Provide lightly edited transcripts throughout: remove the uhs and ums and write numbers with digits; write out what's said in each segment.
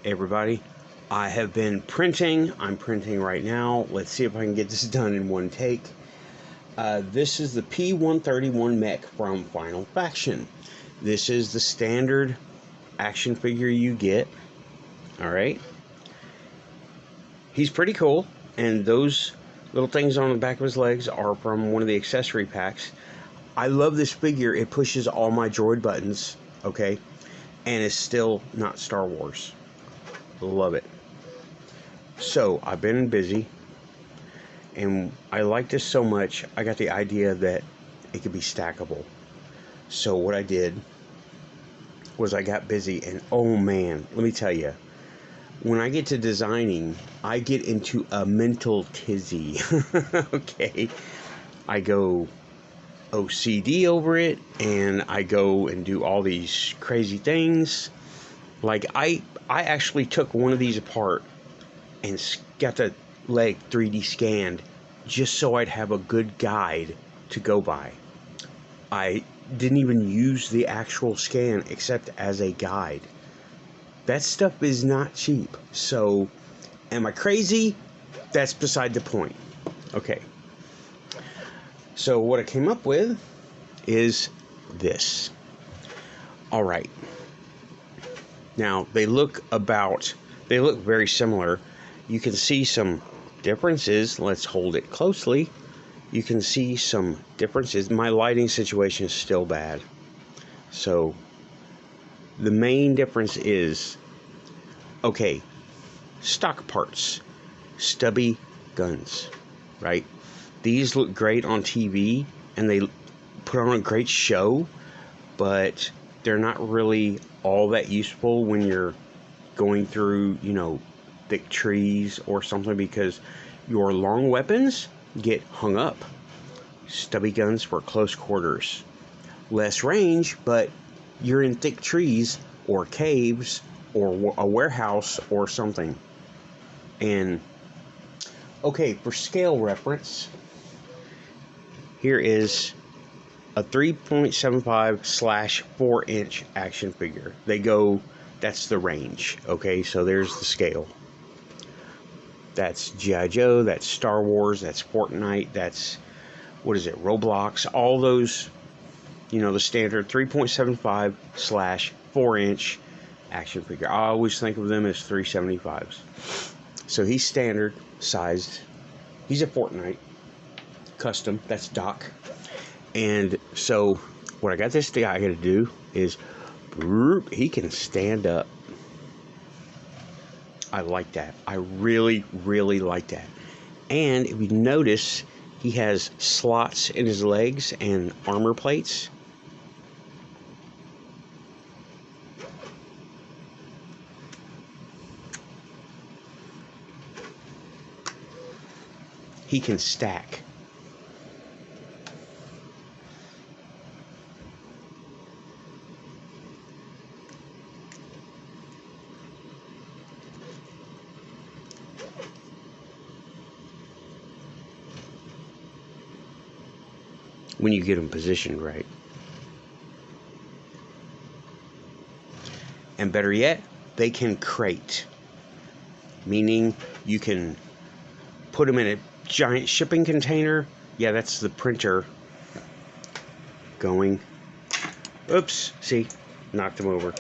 Everybody, I have been printing. I'm printing right now. Let's see if I can get this done in one take. This is the P-131 mech from Final Faction. This is the standard action figure you get. Alright. He's pretty cool, and those little things on the back of his legs are from one of the accessory packs. I love this figure. It pushes all my droid buttons, okay? And it's still not Star Wars. Love it. So I've been busy, and I like this so much, I got the idea that it could be stackable. So what I did was I got busy, and oh man, let me tell you, when I get to designing, I get into a mental tizzy. Okay, I go OCD over it, and I go and do all these crazy things. Like I actually took one of these apart and got the leg 3D scanned just so I'd have a good guide to go by. I didn't even use the actual scan except as a guide. That stuff is not cheap. So, am I crazy? That's beside the point. Okay. So what I came up with is this. All right. Now, they look very similar. You can see some differences. Let's hold it closely. You can see some differences. My lighting situation is still bad. So, the main difference is, okay, stock parts, stubby guns, right? These look great on TV, and they put on a great show, but they're not really all that useful when you're going through, thick trees or something, because your long weapons get hung up. Stubby guns for close quarters. Less range, but you're in thick trees or caves or a warehouse or something. And, okay, for scale reference, here is a 3.75/4-inch action figure. That's the range, okay? So there's the scale. That's G.I. Joe, that's Star Wars, that's Fortnite, that's, Roblox, all those, the standard 3.75/4-inch action figure. I always think of them as 375s. So he's standard sized. He's a Fortnite custom. That's Doc. And so what I got this guy to do is he can stand up. I like that. I really, really like that. And if you notice, he has slots in his legs and armor plates. He can stack. When you get them positioned right. And better yet, they can crate. Meaning you can put them in a giant shipping container. Yeah, that's the printer going. Oops, see, knocked him over.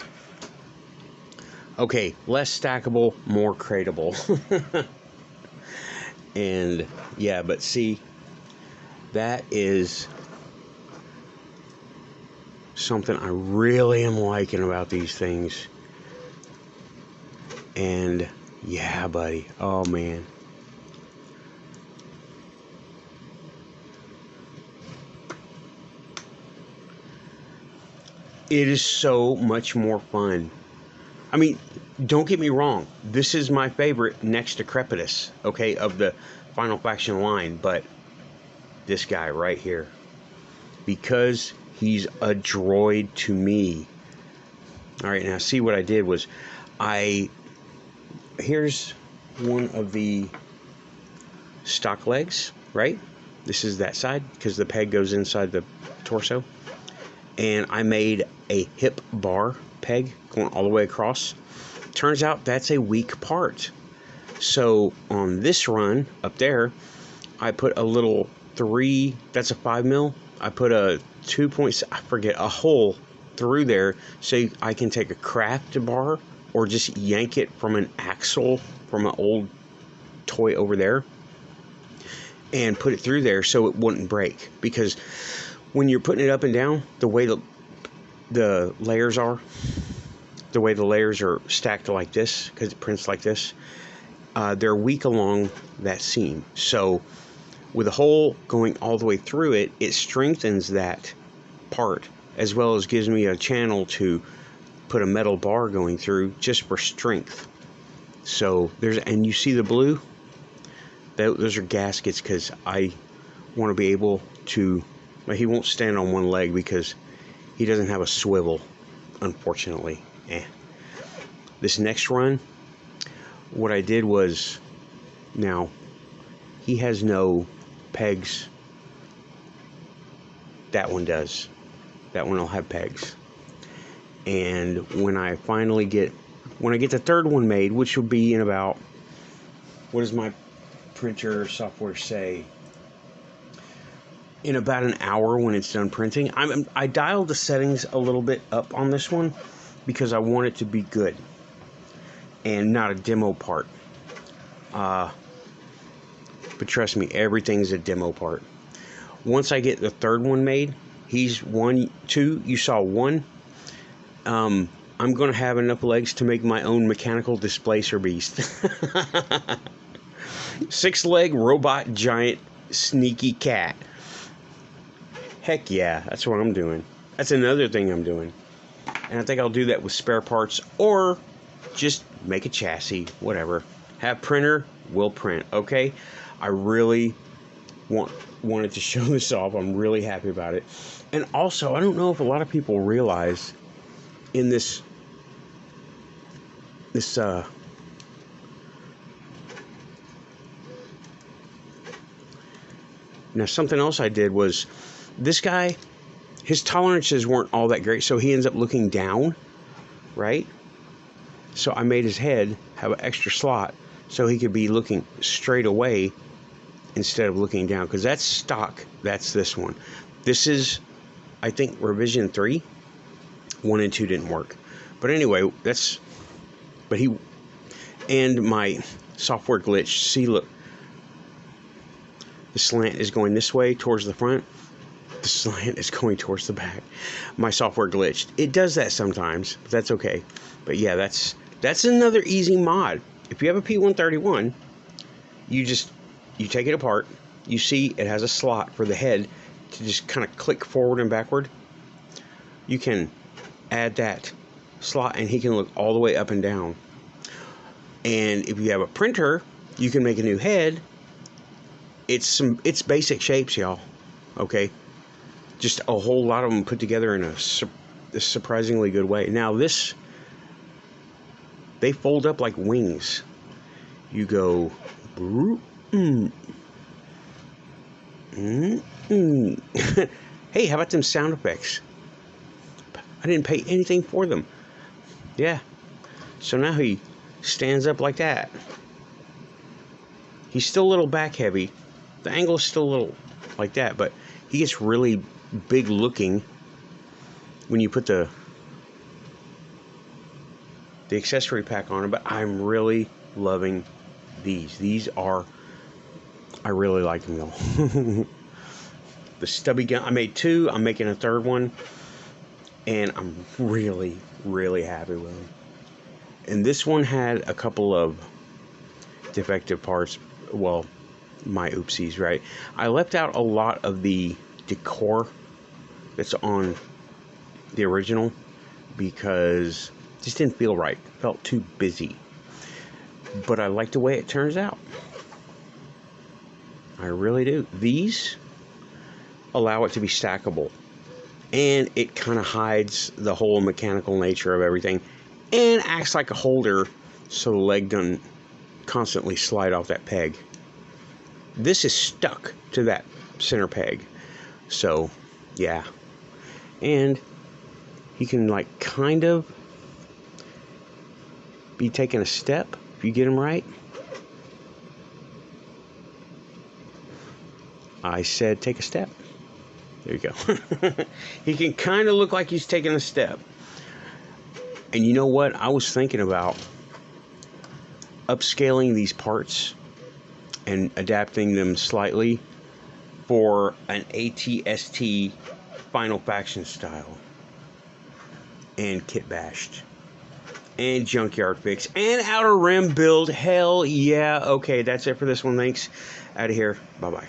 Okay, less stackable, more crateable. And yeah, but see, that is something I really am liking about these things. And yeah, buddy, oh man. It is so much more fun. I mean, don't get me wrong, this is my favorite next to Crepitus, okay, of the Final Faction line, but this guy right here, because he's a droid to me. Alright, now see what I did was, here's one of the stock legs, right? This is that side, because the peg goes inside the torso. And I made a hip bar peg going all the way across. Turns out that's a weak part. So on this run up there, I put a little 3, that's a 5 mil. I put a 2 point, I forget, a hole through there so I can take a craft bar or just yank it from an axle from an old toy over there and put it through there so it wouldn't break. Because when you're putting it up and down, the way the layers are, the way the layers are stacked like this, because it prints like this, they're weak along that seam. So with a hole going all the way through it, it strengthens that part, as well as gives me a channel to put a metal bar going through just for strength. So and you see the blue? Those are gaskets, because I want to be able to, well, he won't stand on one leg because he doesn't have a swivel, unfortunately. This next run, what I did was, now he has no pegs. That one does. That one will have pegs. And when I get the third one made, which will be in about, what does my printer software say? In about an hour when it's done printing. I dialed the settings a little bit up on this one because I want it to be good and not a demo part. But trust me, everything's a demo part. Once I get the third one made, he's 1, 2, you saw 1. I'm going to have enough legs to make my own mechanical displacer beast. 6-leg robot giant sneaky cat. Heck yeah, that's what I'm doing. That's another thing I'm doing. And I think I'll do that with spare parts, or just make a chassis, whatever. Have printer, will print, okay? I really wanted to show this off. I'm really happy about it. And also, I don't know if a lot of people realize in this now something else I did was, this guy, his tolerances weren't all that great, so he ends up looking down, right? So I made his head have an extra slot so he could be looking straight away instead of looking down, because that's stock. That's this one. This is, I think, revision 3. 1 and 2 didn't work, but anyway, and my software glitch. See, look, the slant is going this way towards the front, the slant is going towards the back. My software glitched. It does that sometimes, but that's okay. But yeah, that's another easy mod. If you have a P-131, you take it apart. You see it has a slot for the head to just kind of click forward and backward. You can add that slot and he can look all the way up and down. And if you have a printer, you can make a new head. It's basic shapes, y'all. Okay, just a whole lot of them put together in a surprisingly good way. Now they fold up like wings. You go, Hey, how about them sound effects? I didn't pay anything for them. Yeah. So now he stands up like that. He's still a little back heavy. The angle is still a little like that, but he gets really big looking when you put the accessory pack on it. But I'm really loving these. I really like them though. The stubby gun, I made 2. I'm making a third one, and I'm really, really happy with them. And this one had a couple of defective parts. Well, my oopsies, right? I left out a lot of the decor that's on the original because it just didn't feel right. It felt too busy. But I like the way it turns out. I really do. These allow it to be stackable, and it kind of hides the whole mechanical nature of everything and acts like a holder so the leg doesn't constantly slide off that peg. This is stuck to that center peg, so yeah. And you can like kind of be taking a step if you get him right. I said take a step. There you go. He can kind of look like he's taking a step. And you know what? I was thinking about upscaling these parts and adapting them slightly for an ATST Final Faction style. And kit bashed. And junkyard fix. And outer rim build. Hell yeah. Okay, that's it for this one. Thanks. Out of here. Bye-bye.